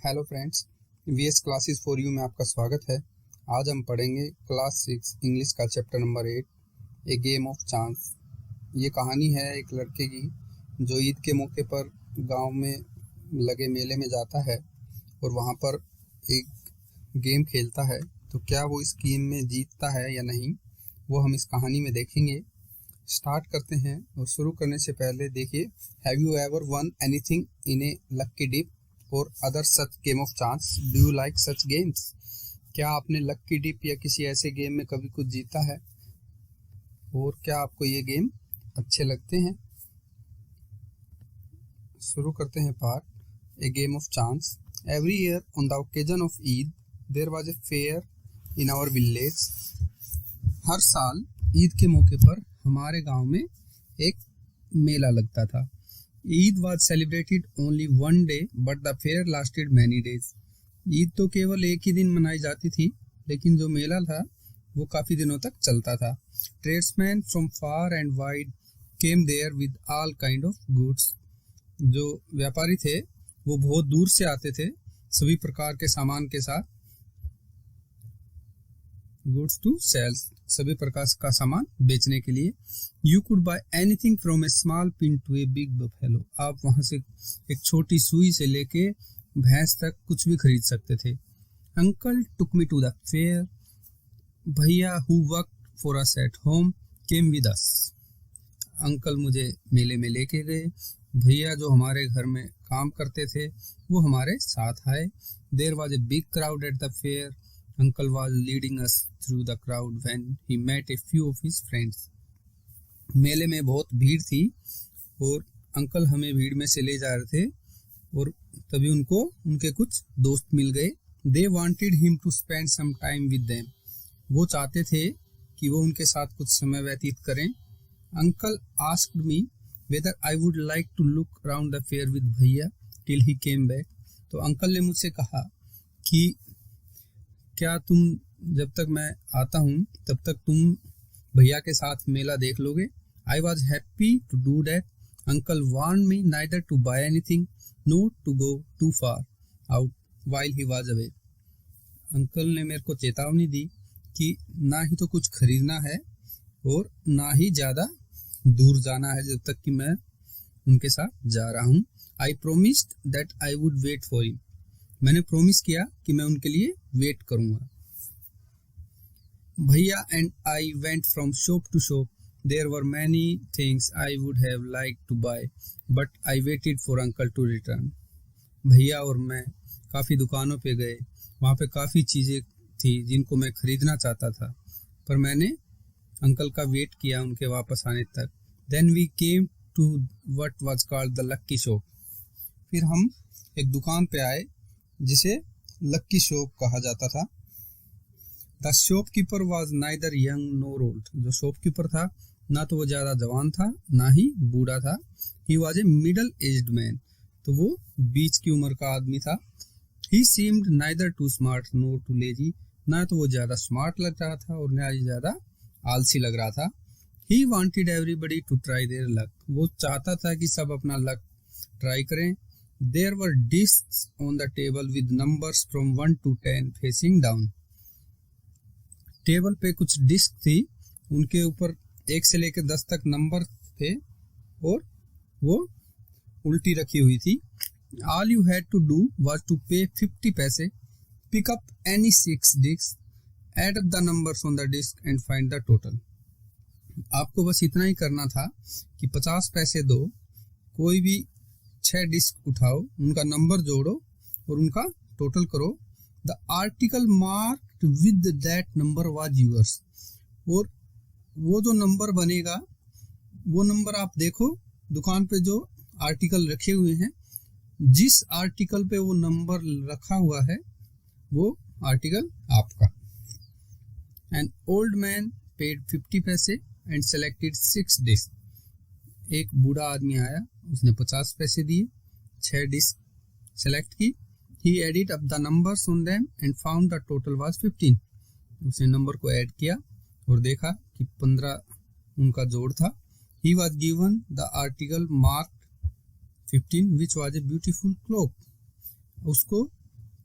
Hello friends, VS classes for you में आपका स्वागत है। आज हम पढ़ेंगे क्लास 6 इंग्लिश का chapter number 8 a game of chance. ये कहानी है एक लड़के की जो ईद के मौके पर गांव में लगे मेले में जाता है और वहां पर एक गेम खेलता है। तो क्या वो इस गेम में जीतता है या नहीं, वो हम इस कहानी में देखेंगे। स्टार्ट करते हैं और शुरू करने से पहले देखिए, have you ever won anything in a lucky dip or other such game of chance? Do you like such games? क्या आपने लक्की डिप या किसी ऐसे गेम में कभी कुछ जीता है और क्या आपको ये गेम अच्छे लगते हैं? शुरू करते हैं part A game of chance. Every year on the occasion of Eid there was a fair in our village. हर साल ईद के मौके पर हमारे गांव में एक मेला लगता था। Eid was celebrated only one day, but the fair lasted many days. Eid तो केवल एक ही दिन मनाई जाती थी, लेकिन जो मेला था वो काफी दिनों तक चलता था। Tradesmen from far and wide came there with all kind of goods. जो व्यापारी थे वो बहुत दूर से आते थे सभी प्रकार के सामान के साथ। गुड्स टू सेल्स, सभी प्रकार का सामान बेचने के लिए। You could buy anything from a small pin to a big buffalo. आप वहां से एक छोटी सुई से लेके भैंस तक कुछ भी खरीद सकते थे। Uncle took me to the fair. भैया who work for us at home came with us. Uncle मुझे मेले में लेके गए। भैया जो हमारे घर में काम करते थे वो हमारे साथ आए। There was a big crowd at the fair. Uncle was leading us through the crowd when he met a few of his friends. मेले में बहुत भीड़ थी और अंकल हमें भीड़ में से ले जा रहे थे और तभी उनको उनके कुछ दोस्त मिल गए। They wanted him to spend some time with them. वो चाहते थे कि वो उनके साथ कुछ समय व्यतीत करें। Uncle asked me whether I would like to look around the fair with भैया till he came back. तो अंकल ने मुझसे कहा कि क्या तुम जब तक मैं आता हूँ तब तक तुम भैया के साथ मेला देख लोगे? I was happy to do that. Uncle warn me neither to buy anything not to go too far out while he was away. Uncle ने मेरे को चेतावनी दी कि ना ही तो कुछ खरीदना है और ना ही ज़्यादा दूर जाना है जब तक कि मैं उनके साथ जा रहा हूँ। I promised that I would wait for him. मैंने प्रोमिस किया कि मैं उनके लिए वेट करूंगा। भैया and I went from shop to shop. There were many things I would have like to buy but I waited for uncle to return. भैया और मैं काफ़ी दुकानों पे गए, वहाँ पे काफ़ी चीज़ें थी जिनको मैं खरीदना चाहता था, पर मैंने अंकल का वेट किया उनके वापस आने तक। Then we came to what was called the lucky shop. फिर हम एक दुकान पे आए जिसे लक्की शॉप कहा जाता था। The shopkeeper was neither young NOR old. जो शॉपकीपर था ना तो वो ज्यादा जवान था ना ही बूढ़ा था। He was a middle aged man. तो वो बीच की उम्र का आदमी था। He seemed neither too smart nor too lazy. ना तो वो ज्यादा स्मार्ट लग रहा था और ना ही ज्यादा आलसी लग रहा था। He wanted everybody to try their luck. वो चाहता था कि सब अपना लक ट्राई करें। There were discs on the table with numbers from 1 to 10 facing down. Table पे कुछ डिस्क थी, उनके ऊपर 1 से लेकर 10 तक नंबर थे और वो उल्टी रखी हुई थी। All you had to do was to pay 50 पैसे, pick up any 6 discs, add up the numbers on the disc and find the total. आपको बस इतना ही करना था कि 50 पैसे दो, कोई भी 6 डिस्क उठाओ, उनका नंबर जोड़ो और उनका टोटल करो। The article marked with that number was yours. और वो जो नंबर बनेगा वो नंबर आप देखो, दुकान पे जो आर्टिकल रखे हुए हैं, जिस आर्टिकल पे वो नंबर रखा हुआ है वो आर्टिकल आपका। एन ओल्ड मैन पेड 50 पैसे एंड सेलेक्टेड 6 डिस्क। एक बूढ़ा आदमी आया, उसने 50 पैसे दिए, 6 डिस्क सेलेक्ट की। He added up the numbers on them and found the total was 15। उसने नंबर को ऐड किया और देखा कि 15 उनका जोड़ था। He was given the article marked 15 which was a beautiful clock. उसको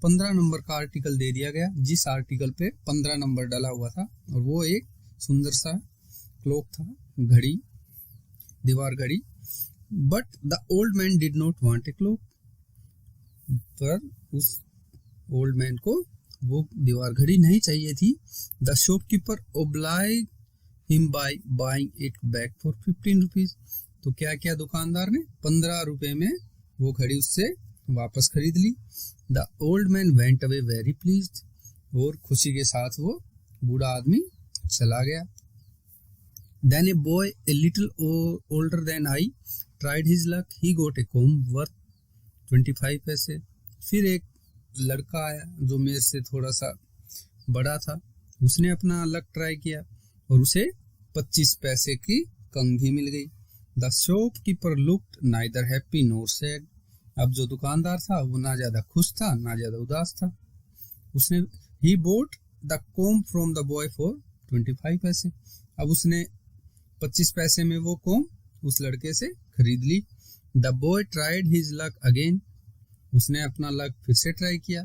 15 नंबर का आर्टिकल दे दिया गया, जिस आर्टिकल पे 15 नंबर डाला हुआ था, और वो एक सुंदर सा क्लॉक था, घड़ी, दीवार घड़ी। But the old man did not want a clock, पर उस ओल्ड मैन को वो दीवार घड़ी नहीं चाहिए थी। The shopkeeper oblige him by buying it back for 15 rupees. तो क्या किया दुकानदार ने, 15 रुपए में वो घड़ी उससे वापस खरीद ली। The old man went away very pleased, और खुशी के साथ वो बूढ़ा आदमी चला गया। Then a boy a little older than I tried his luck, he got a comb worth 25 पैसे। फिर एक लड़का आया जो मेरे से थोड़ा सा बड़ा था, उसने अपना लक ट्राई किया और उसे 25 पैसे की कंघी मिल गई। The shopkeeper looked neither happy nor sad. अब जो दुकानदार था वो ना ज्यादा खुश था ना ज्यादा उदास था। उसने he bought the comb from the boy for 25 पैसे। अब उसने 25 पैसे में वो कॉम्ब उस लड़के से खरीद ली। The boy tried his luck again, उसने अपना लक फिर से ट्राई किया।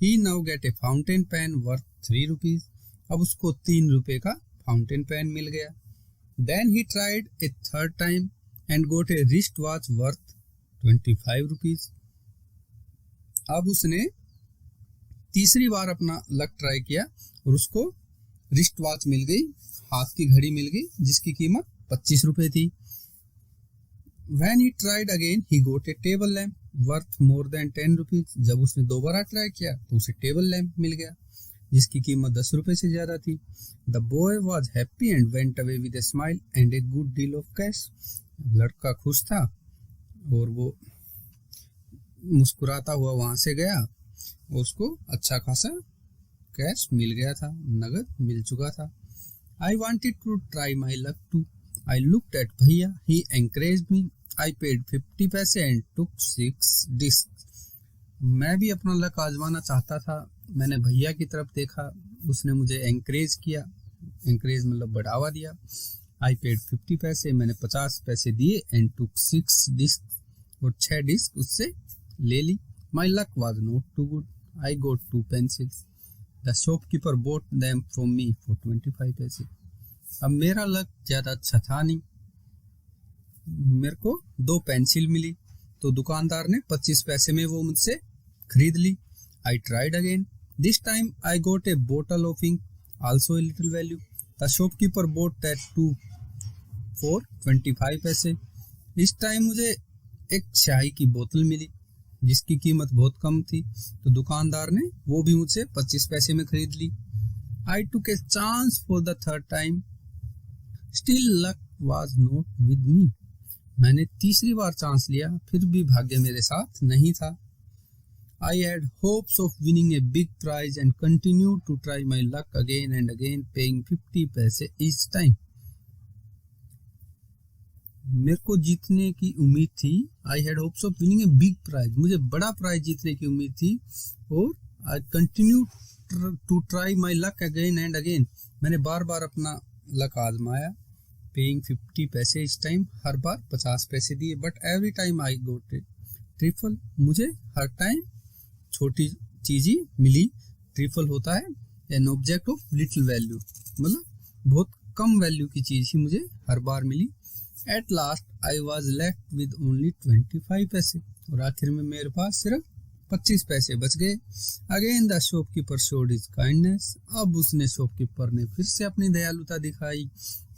He now get a fountain pen worth 3 rupees. अब उसको 3 रुपए का फाउंटेन पेन मिल गया। Then he tried a third time and got a wrist watch worth 25 rupees. अब उसने तीसरी बार अपना लक ट्राई किया और उसको रिस्ट वॉच मिल गई, हाथ की घड़ी मिल गई, जिसकी कीमत 25 रुपए थी। When he tried again, he got a table lamp worth more than 10 rupees. जब उसने दोबारा ट्राई किया तो उसे टेबल लैंप मिल गया, जिसकी कीमत 10 रुपए से ज्यादा थी। The boy was happy and went away with a smile and a good deal of cash. लड़का खुश था और वो मुस्कुराता हुआ वहां से गया और उसको अच्छा खासा कैश मिल गया था, नगद मिल चुका था। I wanted to try my luck too. I looked at भैया, he encouraged me. I paid 50 पैसे and took 6 discs. मैं भी अपना लक आजमाना चाहता था। मैंने भैया की तरफ देखा, उसने मुझे एंकरेज किया, एंकरेज मतलब बढ़ावा दिया। I paid 50 पैसे, मैंने 50 पैसे दिए, and took 6 discs, और 6 डिस्क उससे ले ली। My luck was not too good. I got 2 pencils. The shopkeeper bought them from me for 25 पैसे। अब मेरा लक ज्यादा अच्छा था नहीं, मेरे को 2 पेंसिल मिली, तो दुकानदार ने 25 पैसे में वो मुझसे खरीद ली। I tried again. This time I got a bottle of ink, also a little value. The shopkeeper bought that too for 25 पैसे। इस टाइम मुझे एक चाय की बोतल मिली, जिसकी कीमत बहुत कम थी, तो दुकानदार ने वो भी मुझसे 25 पैसे में खरीद ली। I took a chance for the third time. Still luck was not with me. मैंने तीसरी बार चांस लिया, फिर भी भाग्य मेरे साथ नहीं था। I had hopes of winning a big prize and continued to try my luck again and again, paying 50 पैसे each time. मेरे को जीतने की उम्मीद थी। I had hopes of winning a big prize. मुझे बड़ा प्राइज जीतने की उम्मीद थी, और I continued to try my luck again and again. मैंने बार बार अपना लक आजमाया। Paying 50 पैसे इस टाइम, हर बार 50 पैसे दिए। But every time I got a triple, मुझे हर टाइम छोटी चीज ही मिली। ट्रिपल होता है an object of little value, मतलब बहुत कम वैल्यू की चीज ही मुझे हर बार मिली। At last I was left with only 25 पैसे, और आखिर में मेरे पास सिर्फ 25 पैसे बच गए। Again the shopkeeper showed his kindness. अब उसने शॉपकीपर ने फिर से अपनी दयालुता दिखाई।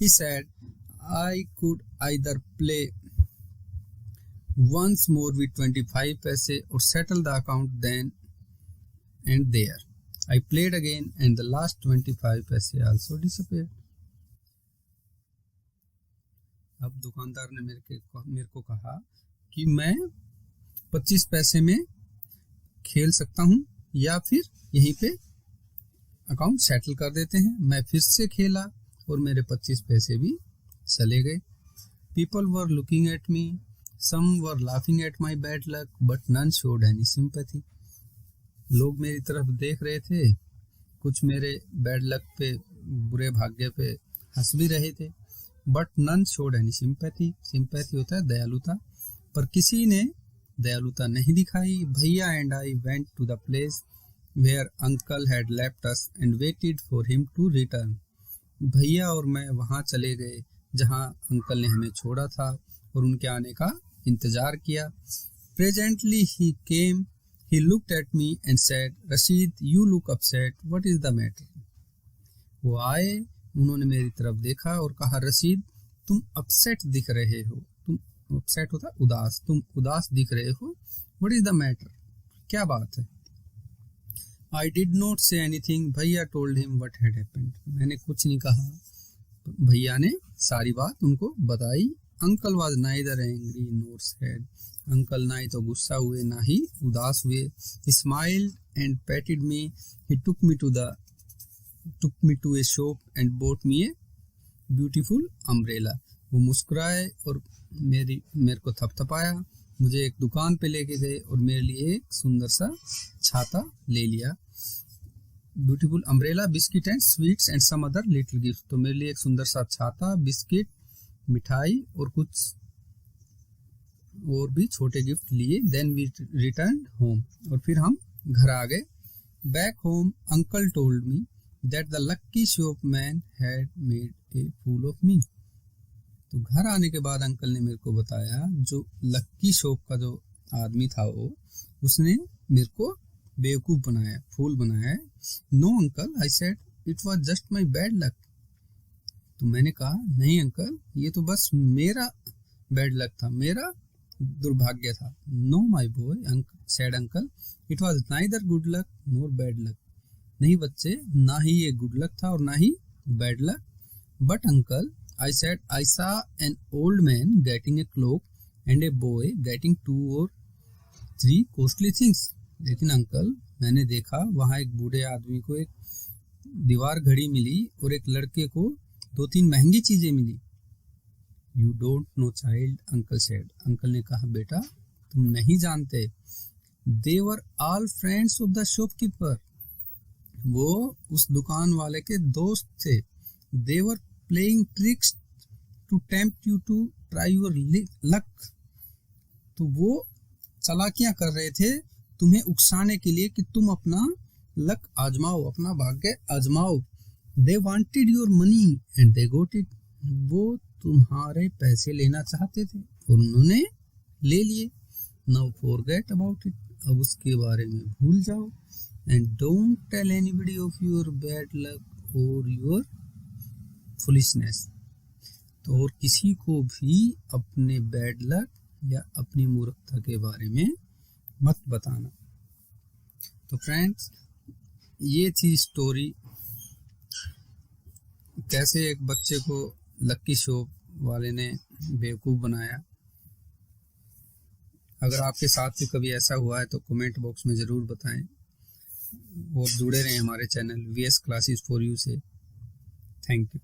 He said I could either play once more with 25 पैसे or settle the account then and there. I played again and the last 25 पैसे also disappeared. अब दुकानदार ने मेरे को कहा कि मैं 25 पैसे में खेल सकता हूँ या फिर यहीं पे अकाउंट सेटल कर देते हैं। मैं फिर से खेला और मेरे 25 पैसे भी चले गए। People were looking at me. Some were laughing at my bad luck, but none showed any sympathy. लोग मेरी तरफ देख रहे थे, कुछ मेरे बैड लक पे, बुरे भाग्य पे हंस भी रहे थे। But none showed any sympathy. Sympathy होता है दयालुता, पर किसी ने दयालुता नहीं दिखाई। भैया and I went to the place where uncle had left us and waited for him to return. भैया और मैं वहाँ चले गए जहाँ अंकल ने हमें छोड़ा था और उनके आने का इंतजार किया. Presently he came, he looked at me and said, Rashid, you look upset, what is the matter? वो आए, उन्होंने मेरी तरफ देखा और कहा, रशीद तुम अपसेट दिख रहे हो. तुम अपसेट होता उदास, तुम उदास दिख रहे हो. What is the matter? क्या बात है? I did not say anything. भैया told him what had happened. मैंने कुछ नहीं कहा. भैया ने सारी बात उनको बताई. Uncle was neither angry nor sad. Uncle ना ही तो गुस्सा हुए ना ही उदास हुए. He smiled and patted me. He took me to a shop and bought me a beautiful umbrella. वो मुस्कुराए और मेरे को थपथपाया. मुझे एक दुकान पे लेके गए और मेरे लिए एक सुंदर सा छाता ले लिया. Beautiful umbrella, biscuit and sweets and some other little gift. तो मेरे लिए एक सुंदर सा छाता, बिस्किट, मिठाई और कुछ और भी छोटे गिफ्ट लिए. Then we return home. और फिर हम घर आ गए. Back home uncle told me that the lucky shopman had made a fool of me. तो घर आने के बाद अंकल ने मेरे को बताया जो लक्की शॉप का जो आदमी था वो उसने मेरे को बेवकूफ बनाया, फूल बनाया. No uncle, I said, it was just my bad luck. तो मैंने कहा नहीं अंकल, ये तो बस मेरा बैड लक था, मेरा दुर्भाग्य था. No my boy, said uncle, it was neither good luck nor bad luck. नहीं बच्चे, ना ही ये गुड लक था और ना ही bad luck. But uncle, I said, I saw an old man getting a cloak and a boy getting 2 or 3 costly things. लेकिन uncle, मैंने देखा वहाँ एक बूढ़े आदमी को एक दीवार घड़ी मिली और एक लड़के को 2-3 महंगी चीजें मिली. You don't know child, uncle said. Uncle ने कहा बेटा तुम नहीं जानते. They were all friends of the shopkeeper. वो उस दुकान वाले के दोस्त थे. They were playing tricks to tempt you to try your luck. तो वो चालाकियां कर रहे थे तुम्हें उकसाने के लिए कि तुम अपना लक आजमाओ, अपना भाग्य आजमाओ. They wanted your money and they got it. वो तुम्हारे पैसे लेना चाहते थे और उन्होंने ले लिए. Now forget about it. अब उसके बारे में भूल जाओ. And don't tell anybody of your bad luck or your foolishness. तो और किसी को भी अपने बैड लक या अपनी मूर्खता के बारे में मत बताना. तो फ्रेंड्स, ये थी स्टोरी कैसे एक बच्चे को लक्की शॉप वाले ने बेवकूफ़ बनाया. अगर आपके साथ भी कभी ऐसा हुआ है तो कमेंट बॉक्स में ज़रूर बताएं और जुड़े रहें हमारे channel VS classes for you से. Thank you.